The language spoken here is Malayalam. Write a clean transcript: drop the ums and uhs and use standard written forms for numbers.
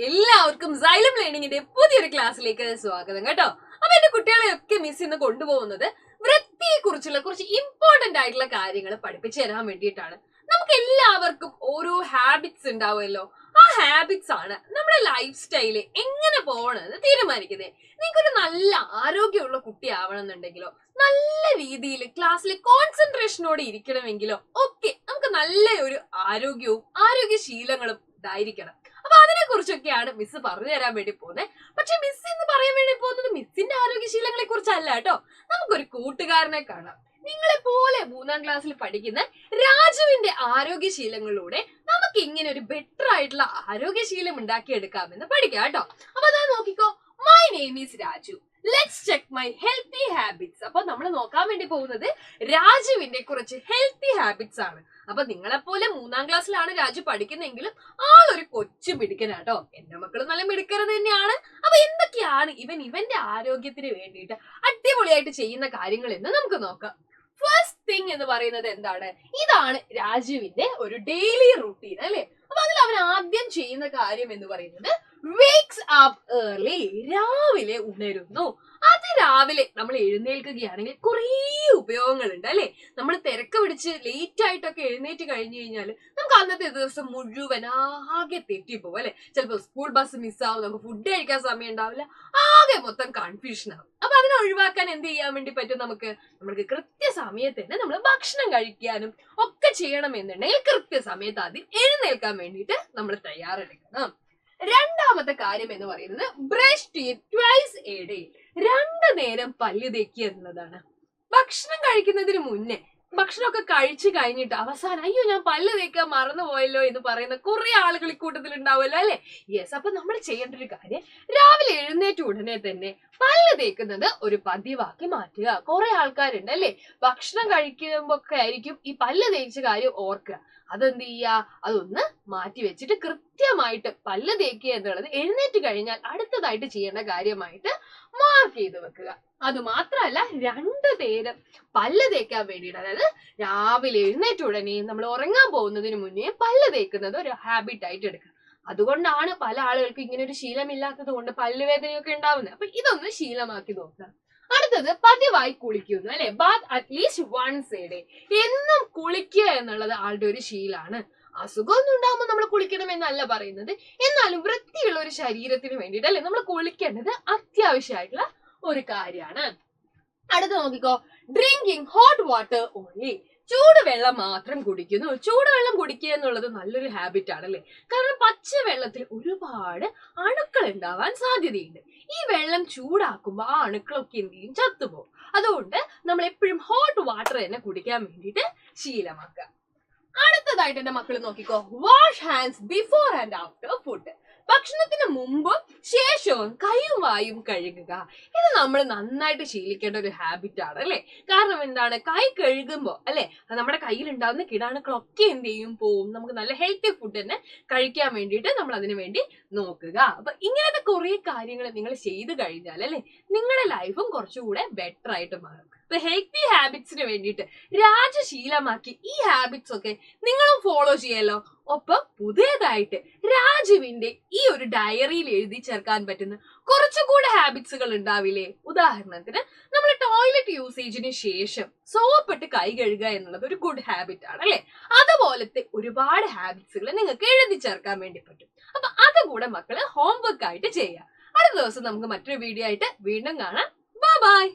എല്ലാവർക്കും സൈലം ലേണിംഗിന്റെ പുതിയൊരു ക്ലാസ്സിലേക്ക് സ്വാഗതം കേട്ടോ. അപ്പൊ എന്റെ കുട്ടികളെയൊക്കെ മിസ് ഇന്ന് കൊണ്ടുപോകുന്നത് വൃത്തിയെ കുറിച്ചുള്ള കുറച്ച് ഇമ്പോർട്ടന്റ് ആയിട്ടുള്ള കാര്യങ്ങൾ പഠിപ്പിച്ചു തരാൻ വേണ്ടിയിട്ടാണ്. നമുക്ക് എല്ലാവർക്കും ഓരോ ഹാബിറ്റ്സ് ഉണ്ടാവുമല്ലോ. ആ ഹാബിറ്റ്സ് ആണ് നമ്മുടെ ലൈഫ് സ്റ്റൈല് എങ്ങനെ പോകണമെന്ന് തീരുമാനിക്കുന്നത്. നിങ്ങൾക്കൊരു നല്ല ആരോഗ്യമുള്ള കുട്ടി ആവണമെന്നുണ്ടെങ്കിലോ, നല്ല രീതിയിൽ ക്ലാസ്സിൽ കോൺസെൻട്രേഷനോടെ ഇരിക്കണമെങ്കിലോ ഒക്കെ നമുക്ക് നല്ല ഒരു ആരോഗ്യവും ആരോഗ്യശീലങ്ങളും ഇതായിരിക്കണം. അപ്പൊ അതിനെ കുറിച്ചൊക്കെയാണ് മിസ് പറഞ്ഞു തരാൻ വേണ്ടി പോകുന്നത്. പക്ഷെ മിസ് ഇന്ന് പറയാൻ വേണ്ടി പോകുന്നത് മിസ്സിന്റെ ആരോഗ്യശീലങ്ങളെ കുറിച്ചല്ല കേട്ടോ. നമുക്കൊരു കൂട്ടുകാരനെ കാണാം. നിങ്ങളെ പോലെ 3ാം ക്ലാസ്സിൽ പഠിക്കുന്ന രാജുവിന്റെ ആരോഗ്യശീലങ്ങളിലൂടെ നമുക്ക് ഇങ്ങനെ ഒരു ബെറ്റർ ആയിട്ടുള്ള ആരോഗ്യശീലം ഉണ്ടാക്കിയെടുക്കാമെന്ന് പഠിക്കാം കേട്ടോ. അപ്പൊ അതാ നോക്കിക്കോ. My name is Raju. Let's check my healthy habits. അപ്പൊ നമ്മൾ നോക്കാൻ വേണ്ടി പോകുന്നത് രാജുവിന്റെ കുറച്ച് ഹെൽത്തി ഹാബിറ്റ്സ് ആണ്. അപ്പൊ നിങ്ങളെപ്പോലെ 3ാം ക്ലാസ്സിലാണ് രാജു പഠിക്കുന്നെങ്കിലും ആളൊരു കൊച്ചു മിടുക്കനാട്ടോ. എന്റെ മക്കളും നല്ല മിടുക്കരുത് തന്നെയാണ്. അപ്പൊ എന്തൊക്കെയാണ് ഇവന്റെ ആരോഗ്യത്തിന് വേണ്ടിയിട്ട് അടിപൊളിയായിട്ട് ചെയ്യുന്ന കാര്യങ്ങൾ എന്ന് നമുക്ക് നോക്കാം. ഫസ്റ്റ് തിങ് എന്ന് പറയുന്നത് എന്താണ്? ഇതാണ് രാജുവിന്റെ ഒരു ഡെയിലി റൂട്ടീൻ അല്ലെ. അപ്പൊ അതിൽ അവൻ ആദ്യം ചെയ്യുന്ന കാര്യം എന്ന് പറയുന്നത് വേക്സ് അപ്പ് ഏർലി. രാവിലെ ഉണരുന്നു. അത് രാവിലെ നമ്മൾ എഴുന്നേൽക്കുകയാണെങ്കിൽ കുറേ ഉപയോഗങ്ങളുണ്ട് അല്ലെ. നമ്മൾ തിരക്ക് പിടിച്ച് ലേറ്റ് ആയിട്ടൊക്കെ എഴുന്നേറ്റ് കഴിഞ്ഞു കഴിഞ്ഞാൽ നമുക്ക് അന്നത്തെ ദിവസം മുഴുവൻ ആകെ തെറ്റിപ്പോവും അല്ലെ. ചിലപ്പോൾ സ്കൂൾ ബസ് മിസ്സാവും, നമുക്ക് ഫുഡ് കഴിക്കാൻ സമയം ഉണ്ടാവില്ല, ആകെ മൊത്തം കൺഫ്യൂഷൻ ആവും. അപ്പൊ അതിനെ ഒഴിവാക്കാൻ എന്ത് ചെയ്യാൻ വേണ്ടി പറ്റും? നമുക്ക് കൃത്യസമയത്ത് തന്നെ നമ്മൾ ഭക്ഷണം കഴിക്കാനും ഒക്കെ ചെയ്യണമെന്നുണ്ടെങ്കിൽ കൃത്യസമയത്ത് ആദ്യം എഴുന്നേൽക്കാൻ വേണ്ടിയിട്ട് നമ്മൾ തയ്യാറെടുക്കണം. രണ്ടാമത്തെ കാര്യം എന്ന് പറയുന്നത് brush teeth twice A day. 2 നേരം പല്ല് തേക്കുക എന്നുള്ളതാണ്. ഭക്ഷണം കഴിക്കുന്നതിന് മുന്നേ ഭക്ഷണമൊക്കെ കഴിച്ചു കഴിഞ്ഞിട്ട് അവസാനം അയ്യോ ഞാൻ പല്ല് തേക്കാൻ മറന്നുപോയല്ലോ എന്ന് പറയുന്ന കുറെ ആളുകൾ ഇക്കൂട്ടത്തിൽ ഉണ്ടാവുമല്ലോ അല്ലെ. യെസ്, അപ്പൊ നമ്മൾ ചെയ്യേണ്ട ഒരു കാര്യം രാവിലെ എഴുന്നേറ്റ ഉടനെ തന്നെ പല്ല് തേക്കുന്നത് ഒരു പതിവാക്കി മാറ്റുക. കുറെ ആൾക്കാരുണ്ട് അല്ലെ, ഭക്ഷണം കഴിക്കുമ്പോ ഒക്കെ ആയിരിക്കും ഈ പല്ല് തേച്ച കാര്യം ഓർക്കുക. അതെന്ത് ചെയ്യുക, അതൊന്ന് മാറ്റി വെച്ചിട്ട് കൃത്യമായിട്ട് പല്ല് തേക്കുക എന്നുള്ളത് എഴുന്നേറ്റ് കഴിഞ്ഞാൽ അടുത്തതായിട്ട് ചെയ്യേണ്ട കാര്യമായിട്ട് മാർക്ക് ചെയ്ത് വെക്കുക. അത് മാത്രമല്ല 2 നേരം പല്ല് തേക്കാൻ വേണ്ടിയിട്ട്, അതായത് രാവിലെ എഴുന്നേറ്റ ഉടനെ നമ്മൾ ഉറങ്ങാൻ പോകുന്നതിന് മുന്നേ പല്ല് തേക്കുന്നത് ഒരു ഹാബിറ്റ് ആയിട്ട് എടുക്കുക. അതുകൊണ്ടാണ് പല ആളുകൾക്കും ഇങ്ങനെ ഒരു ശീലമില്ലാത്തത് കൊണ്ട് പല്ലുവേദനയൊക്കെ ഉണ്ടാവുന്നത്. അപ്പൊ ഇതൊന്ന് ശീലമാക്കി നോക്കുക. അടുത്തത് പതിവായി കുളിക്കുന്നു അല്ലെ. Bath at least once a day. എന്നും കുളിക്കുക എന്നുള്ളത് ആളുടെ ഒരു ശീലാണ്. അസുഖമൊന്നും ഉണ്ടാകുമ്പോൾ നമ്മൾ കുളിക്കണം എന്നല്ല പറയുന്നത്, എന്നാലും വൃത്തിയുള്ള ഒരു ശരീരത്തിന് വേണ്ടിയിട്ട് അല്ലെ നമ്മൾ കുളിക്കേണ്ടത് അത്യാവശ്യമായിട്ടുള്ള ഒരു കാര്യമാണ്. അടുത്ത് നോക്കിക്കോ. Drinking hot water only. ചൂടുവെള്ളം മാത്രം കുടിക്കുന്നു. ചൂടുവെള്ളം കുടിക്കുക എന്നുള്ളത് നല്ലൊരു ഹാബിറ്റ് ആണല്ലേ. കാരണം പച്ചവെള്ളത്തിൽ ഒരുപാട് അണുക്കൾ ഉണ്ടാവാൻ സാധ്യതയുണ്ട്. ഈ വെള്ളം ചൂടാക്കുമ്പോൾ ആ അണുക്കളൊക്കെ എന്ത് ചെയ്യും? ചത്തുപോകും. അതുകൊണ്ട് നമ്മൾ എപ്പോഴും ഹോട്ട് വാട്ടർ തന്നെ കുടിക്കാൻ വേണ്ടിയിട്ട് ശീലമാക്കുക. അടുത്തതായിട്ട് എന്റെ മക്കൾ നോക്കിക്കോ. Wash hands before and after food. ഭക്ഷണത്തിന് മുമ്പും ശേഷവും കൈയും വായും കഴുകുക. ഇത് നമ്മൾ നന്നായിട്ട് ശീലിക്കേണ്ട ഒരു ഹാബിറ്റ് ആണ് അല്ലെ. കാരണം എന്താണ്? കൈ കഴുകുമ്പോ അല്ലെ നമ്മുടെ കയ്യിൽ ഉണ്ടാകുന്ന കിടാണുക്കളൊക്കെ എന്ത് ചെയ്യും? പോവും. നമുക്ക് നല്ല ഹെൽത്തി ഫുഡ് തന്നെ കഴിക്കാൻ വേണ്ടിയിട്ട് നമ്മൾ അതിനു വേണ്ടി നോക്കുക. അപ്പൊ ഇങ്ങനത്തെ കുറെ കാര്യങ്ങൾ നിങ്ങൾ ചെയ്തു കഴിഞ്ഞാൽ അല്ലെ നിങ്ങളുടെ ലൈഫും കുറച്ചുകൂടെ ബെറ്റർ ആയിട്ട് മാറും. ഇപ്പൊ ഹെൽത്തി ഹാബിറ്റ്സിന് വേണ്ടിയിട്ട് രാജശീലമാക്കി ഈ ഹാബിറ്റ്സ് ഒക്കെ നിങ്ങളും ഫോളോ ചെയ്യല്ലോ. ഒപ്പം പുതിയതായിട്ട് രാജുവിന്റെ ഈ ഒരു ഡയറിയിൽ എഴുതി ചേർക്കാൻ പറ്റുന്ന കുറച്ചുകൂടെ ഹാബിറ്റ്സുകൾ ഉണ്ടാവില്ലേ? ഉദാഹരണത്തിന് നമ്മൾ ടോയ്ലറ്റ് യൂസേജിന് ശേഷം സോപ്പിട്ട് കൈ കഴുകുക എന്നുള്ളത് ഒരു ഗുഡ് ഹാബിറ്റ് ആണ് അല്ലെ. അതുപോലത്തെ ഒരുപാട് ഹാബിറ്റ്സുകൾ നിങ്ങൾക്ക് എഴുതി ചേർക്കാൻ വേണ്ടി പറ്റും. അപ്പൊ അതുകൂടെ മക്കള് ഹോംവർക്ക് ആയിട്ട് ചെയ്യുക. അടുത്ത ദിവസം നമുക്ക് മറ്റൊരു വീഡിയോ ആയിട്ട് വീണ്ടും കാണാം. Bye bye.